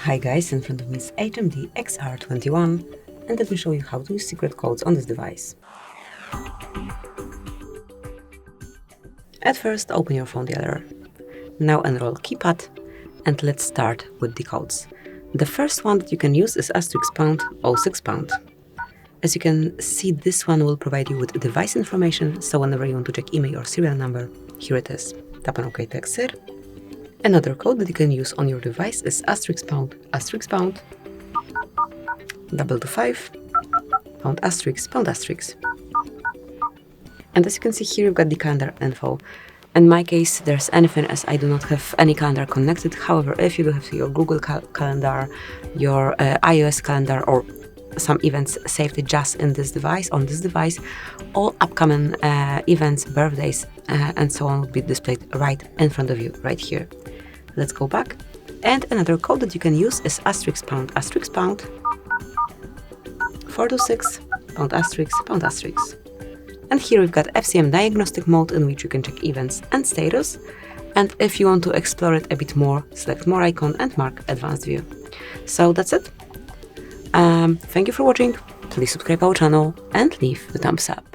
Hi guys, in front of me is HMD XR21 and let me show you how to use secret codes on this device. At first, open your phone dealer. Now enroll keypad and let's start with the codes. The first one that you can use is *## 06#. As you can see, this one will provide you with device information, so whenever you want to check email or serial number, here it is. Tap on OK to exit. Another code that you can use on your device is *## 225 ###. And as you can see here, you've got the calendar info. In my case, there's anything as I do not have any calendar connected. However, if you do have your Google calendar, your iOS calendar, or some events saved just in this device, all upcoming events, birthdays, and so on will be displayed right in front of you, right here. Let's go back. And another code that you can use is *## 426 ###. And here we've got FCM diagnostic mode, in which you can check events and status. And if you want to explore it a bit more, select more icon and mark advanced view. So that's it. Thank you for watching. Please subscribe our channel and leave the thumbs up.